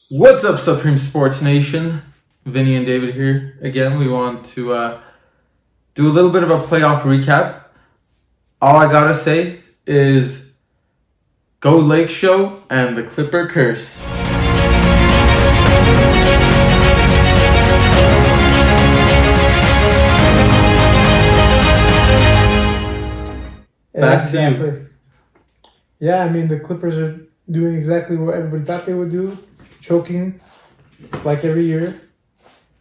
What's up, Supreme Sports Nation? Vinny and David here again. We want to do a little bit of a playoff recap. All I gotta say is go Lake Show and the Clipper curse. Back to you. Yeah, I mean, the Clippers are doing exactly what everybody thought they would do, choking like every year.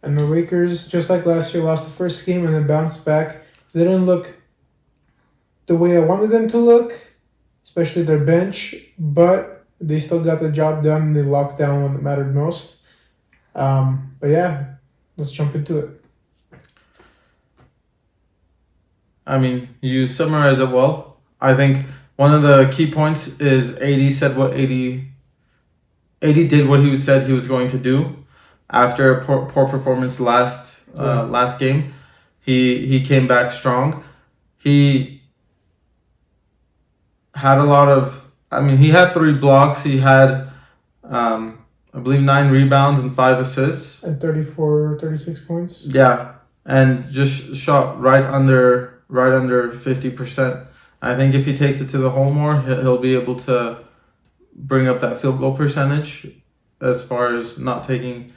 And the Lakers, just like last year, lost the first game and then bounced back. They didn't look the way I wanted them to look, especially their bench, but they still got the job done and they locked down when it mattered most. But yeah, let's jump into it. I mean, you summarize it well. I think one of the key points is AD said what AD did what he said he was going to do after a poor performance last game. He came back strong. He had a lot of. I mean, he had 3 blocks. He had, I believe, 9 rebounds and 5 assists. And 36 points. Yeah, and just shot right under 50%. I think if he takes it to the hole more, he'll be able to bring up that field goal percentage as far as not taking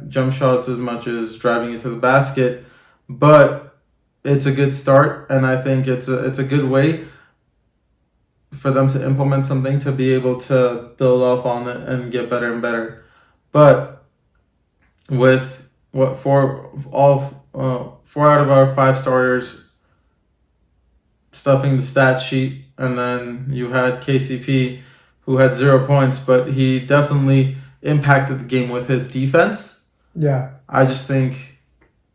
jump shots as much as driving it to the basket. But it's a good start, and I think it's a good way for them to implement something to be able to build off on it and get better and better. But with four out of our 5 starters stuffing the stat sheet, and then you had KCP who had 0 points, but he definitely impacted the game with his defense. Yeah. I just think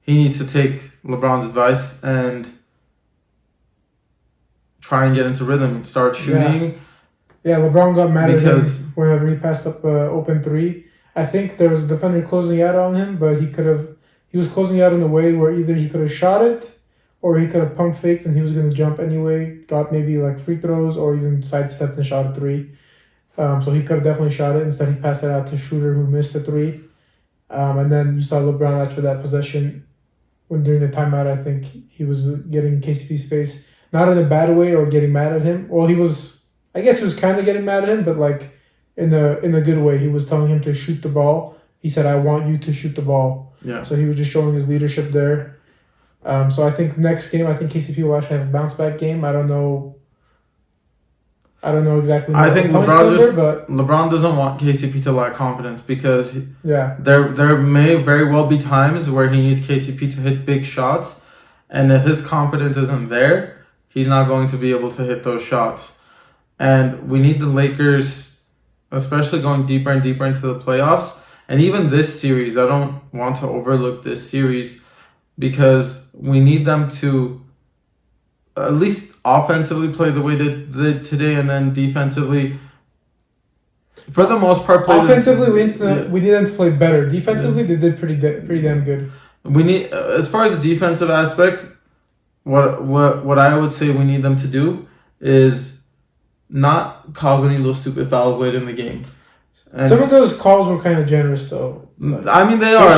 he needs to take LeBron's advice and try and get into rhythm, start shooting. Yeah, LeBron got mad at him whenever he passed up open 3. I think there was a defender closing out on him, but he was closing out in a way where either he could have shot it or he could have pump faked and he was going to jump anyway, got maybe like free throws or even sidestepped and shot a 3. So he could have definitely shot it. Instead, he passed it out to Shooter, who missed a 3. And then you saw LeBron after that possession, when during the timeout, I think he was getting KCP's face, not in a bad way or getting mad at him. Well, I guess he was kind of getting mad at him, but like in a good way. He was telling him to shoot the ball. He said, "I want you to shoot the ball." Yeah. So he was just showing his leadership there. So I think next game, KCP will actually have a bounce back game. I don't know exactly. I think LeBron doesn't want KCP to lack confidence because there may very well be times where he needs KCP to hit big shots, and if his confidence isn't there, he's not going to be able to hit those shots. And we need the Lakers, especially going deeper and deeper into the playoffs, and even this series. I don't want to overlook this series because we need them to at least offensively play the way they did today, and then defensively, for the most part, play. Offensively, we need them to play better. Defensively, they did pretty damn good. We need, as far as the defensive aspect, what I would say we need them to do is not cause any of those stupid fouls late in the game. And some of those calls were kind of generous, though. I mean, they are,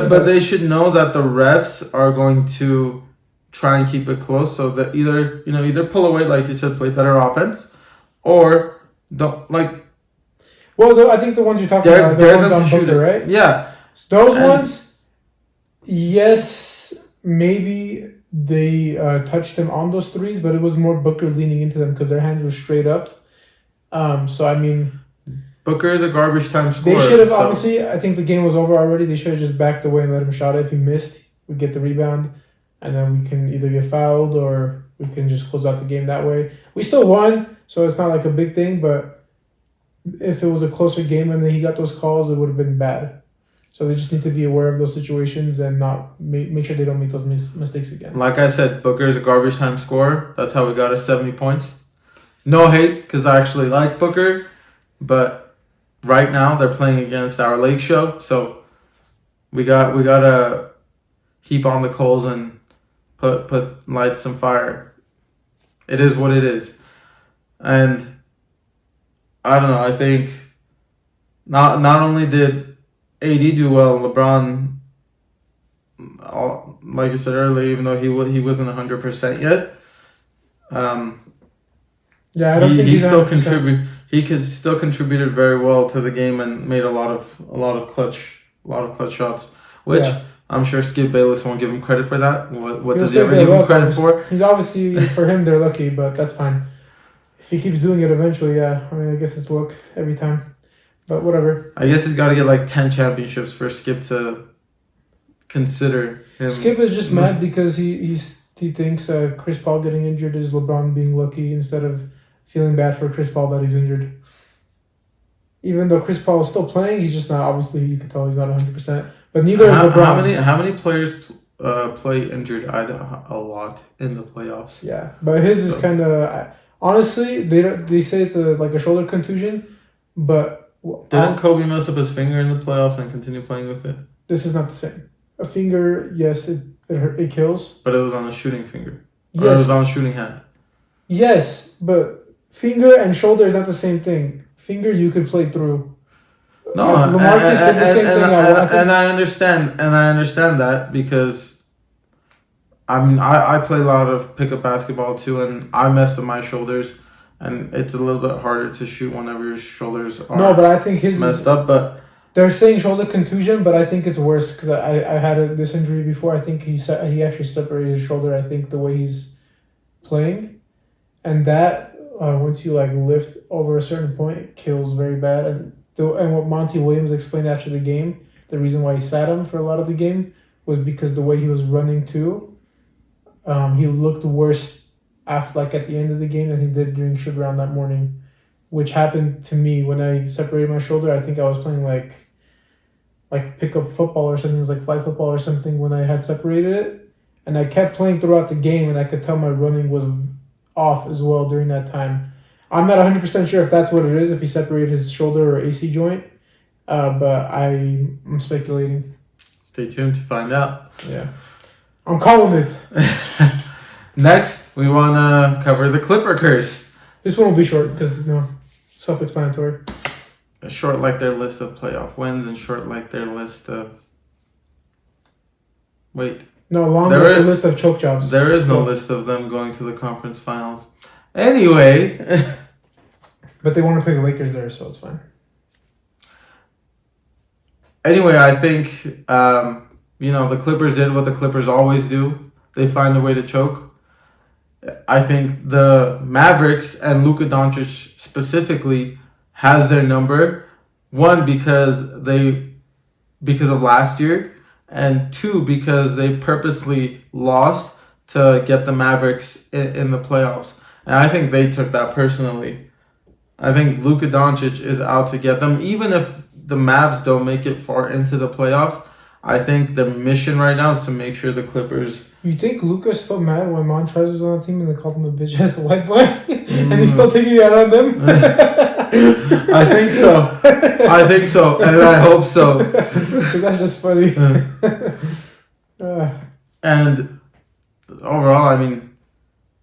but they should know that the refs are going to try and keep it close, so that either pull away, like you said, play better offense, or don't like. Well, I think the ones you're talking about are the ones on Booker, right? Yeah, those ones. Yes, maybe they touched him on those 3s, but it was more Booker leaning into them because their hands were straight up. So I mean, Booker is a garbage time scorer. They should have obviously. I think the game was over already. They should have just backed away and let him shot it. If he missed, we'd get the rebound. And then we can either get fouled or we can just close out the game that way. We still won, so it's not like a big thing. But if it was a closer game and then he got those calls, it would have been bad. So they just need to be aware of those situations and not make sure they don't make those mistakes again. Like I said, Booker is a garbage time scorer. That's how we got us 70 points. No hate, because I actually like Booker. But right now, they're playing against our Lake Show. So we gotta heap on the coals and light some fire. It is what it is. And I don't know, I think not only did AD do well, LeBron, like I said earlier, even though he wasn't 100% yet, yeah, I don't think he's still 100%. still contributed very well to the game and made a lot of clutch shots, which Yeah. I'm sure Skip Bayless won't give him credit for that. What He'll does he say ever they're give him lucky. credit for? He's obviously, for him, they're lucky, but that's fine. If he keeps doing it eventually, yeah. I mean, I guess it's luck every time. But whatever. I guess he's got to get like 10 championships for Skip to consider him. Skip is just mad because he thinks Chris Paul getting injured is LeBron being lucky instead of feeling bad for Chris Paul that he's injured. Even though Chris Paul is still playing, he's just not. Obviously, you can tell he's not 100%. But neither is LeBron. How many players play injured a lot in the playoffs? Yeah, but his is kind of honestly they say it's like a shoulder contusion, but didn't Kobe mess up his finger in the playoffs and continue playing with it? This is not the same. A finger, yes, it kills. But it was on the shooting finger. Yes, or it was on the shooting hand. Yes, but finger and shoulder is not the same thing. Finger you could play through. No, LaMarcus did the same thing. And I understand that because I mean I play a lot of pickup basketball too, and I messed up my shoulders, and it's a little bit harder to shoot whenever your shoulders are no, but I think his messed up. But they're saying shoulder contusion, but I think it's worse because I had this injury before. I think he actually separated his shoulder. I think the way he's playing, and that once you like lift over a certain point, it kills very bad. And what Monty Williams explained after the game, the reason why he sat him for a lot of the game was because the way he was running too, he looked worse at the end of the game than he did during shoot around that morning, which happened to me when I separated my shoulder. I think I was playing like pickup football or something. It was like flag football or something when I had separated it, and I kept playing throughout the game, and I could tell my running was off as well during that time. I'm not 100% sure if that's what it is, if he separated his shoulder or AC joint, but I'm speculating. Stay tuned to find out. Yeah. I'm calling it. Next, we want to cover the Clipper curse. This one will be short because, self-explanatory. Short like their list of playoff wins and short like their list of... Wait. No, long like the list of choke jobs. There is no list of them going to the conference finals. Anyway. But they want to play the Lakers there, so it's fine. Anyway, I think, the Clippers did what the Clippers always do. They find a way to choke. I think the Mavericks and Luka Doncic specifically has their number. One, because of last year. And two, because they purposely lost to get the Mavericks in the playoffs. And I think they took that personally. I think Luka Doncic is out to get them. Even if the Mavs don't make it far into the playoffs, I think the mission right now is to make sure the Clippers... You think Luka's still mad when Montrez was on the team and they called him a bitch ass white boy? And he's still taking it out on them? I think so. And I hope so. Because that's just funny. And overall, I mean,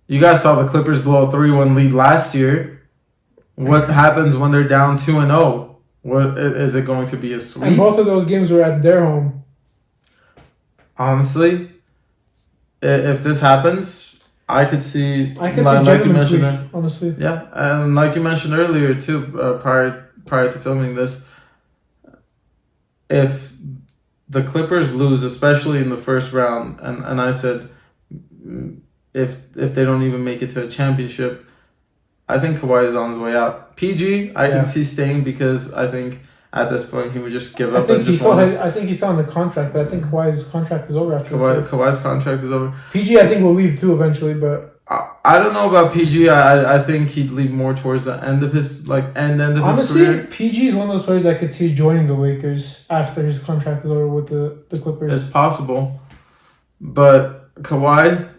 you guys saw the Clippers blow a 3-1 lead last year. What happens when they're down 2-0? What is it going to be, a sweep? And both of those games were at their home. Honestly, if this happens, I could see gentlemen sweep, honestly. Yeah, and like you mentioned earlier too, prior to filming this, if the Clippers lose, especially in the first round, and I said if they don't even make it to a championship, I think Kawhi is on his way out. PG, I can see staying because I think at this point he would just give up and just I think he's still on the contract, but I think Kawhi's contract is over after Kawhi's contract is over. PG, I think, will leave too eventually, but I don't know about PG. I think he'd leave more towards the end of his end of his career. Honestly, PG is one of those players I could see joining the Lakers after his contract is over with the Clippers. It's possible, but Kawhi,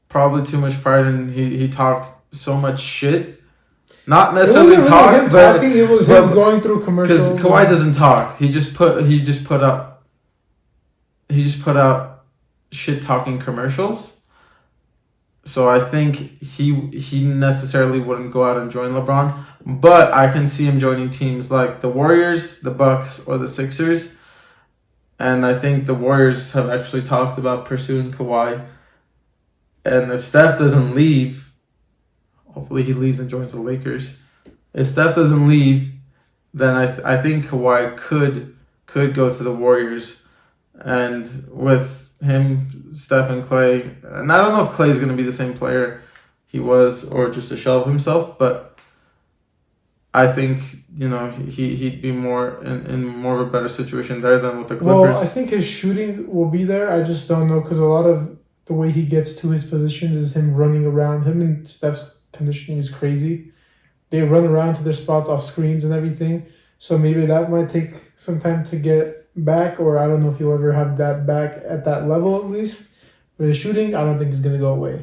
probably too much pride, and he talked so much shit. Not necessarily talk, but it was him going through commercials. Because Kawhi doesn't talk. He just put out shit talking commercials. So I think he necessarily wouldn't go out and join LeBron, but I can see him joining teams like the Warriors, the Bucks, or the Sixers. And I think the Warriors have actually talked about pursuing Kawhi. And if Steph doesn't leave, hopefully he leaves and joins the Lakers. If Steph doesn't leave, then I think Kawhi could go to the Warriors. And with him, Steph and Clay, and I don't know if Clay's going to be the same player he was or just a shell of himself, but I think, he'd be more in more of a better situation there than with the Clippers. Well, I think his shooting will be there. I just don't know because a lot of the way he gets to his positions is him running around. Him and Steph's conditioning is crazy. They run around to their spots off screens and everything. So maybe that might take some time to get back, or I don't know if he'll ever have that back at that level at least. But his shooting, I don't think is going to go away.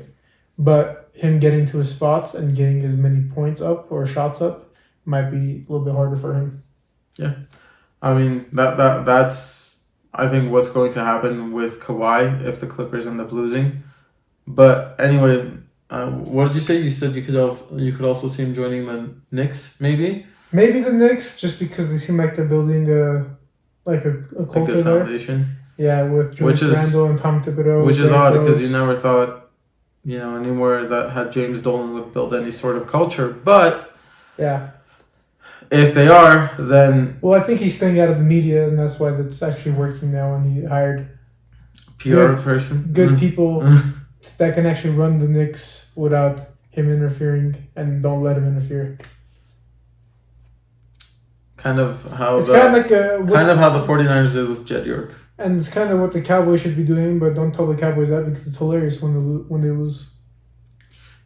But him getting to his spots and getting as many points up or shots up might be a little bit harder for him. Yeah. I mean, that's I think what's going to happen with Kawhi if the Clippers end up losing. But anyway, what did you say? You said you could also see him joining the Knicks, maybe? Maybe the Knicks, just because they seem like they're building a culture there. Foundation. Yeah, with Julius Randle and Tom Thibodeau. Which is odd because you never thought, anywhere that had James Dolan would build any sort of culture. But yeah, if they are, then... Well, I think he's staying out of the media, and that's why that's actually working now, and he hired person. Good people that can actually run the Knicks without him interfering, and don't let him interfere. Kind of how the 49ers did with Jed York. And it's kind of what the Cowboys should be doing, but don't tell the Cowboys that because it's hilarious when they lose.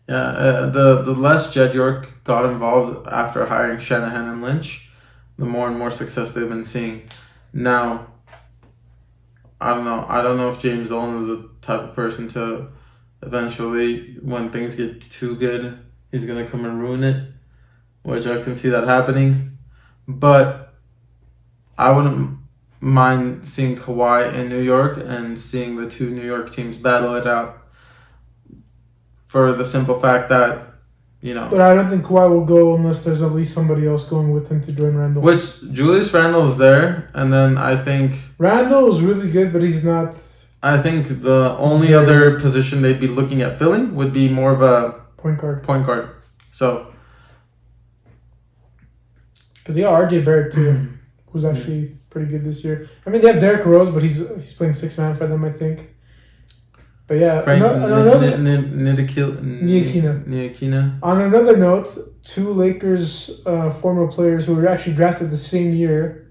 Yeah, the less Jed York got involved after hiring Shanahan and Lynch, the more and more success they've been seeing. Now, I don't know. I don't know if James Dolan is the type of person to eventually, when things get too good, he's going to come and ruin it, which I can see that happening. But I wouldn't mind seeing Kawhi in New York and seeing the two New York teams battle it out for the simple fact that, But I don't think Kawhi will go unless there's at least somebody else going with him to join Randle. Which, Julius Randle's there, and then I think... Randle is really good, but he's not... I think the only other position they'd be looking at filling would be more of a... Point guard. So... Because RJ Barrett too, who's actually pretty good this year. I mean, they have Derrick Rose, but he's playing 6-man for them, I think. But yeah, Ntilikina. On another note, two Lakers former players who were actually drafted the same year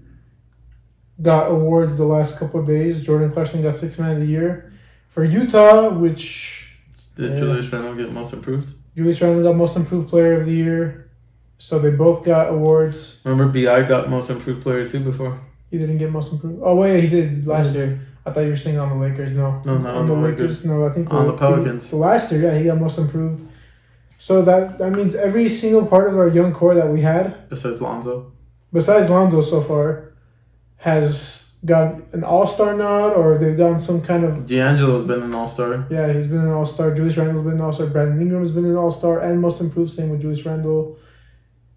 got awards the last couple of days. Jordan Clarkson got 6-man of the year for Utah, which... Did Julius Randle get most improved? Julius Randle got most improved player of the year. So they both got awards. Remember B.I. got most improved player too before? He didn't get most improved. Oh wait, he did last year. I thought you were saying on the Lakers. No, not on the Lakers. No, I think on the Pelicans. The last year, yeah, he got most improved. So that means every single part of our young core that we had, besides Lonzo so far, has got an All-Star nod, or they've gotten some kind of... D'Angelo's been an All-Star. Yeah, he's been an All-Star. Julius Randle's been an All-Star. Brandon Ingram has been an All-Star and most improved. Same with Julius Randle.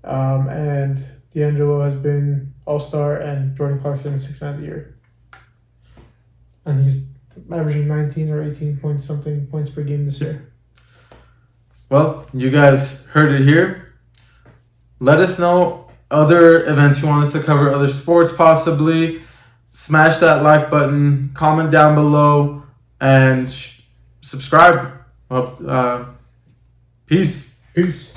And D'Angelo has been All-Star, and Jordan Clarkson is 6-man of the year. And he's averaging 19 or 18 points per game this year. Well, you guys heard it here. Let us know other events you want us to cover, other sports possibly. Smash that like button, comment down below, and subscribe. Peace. Peace.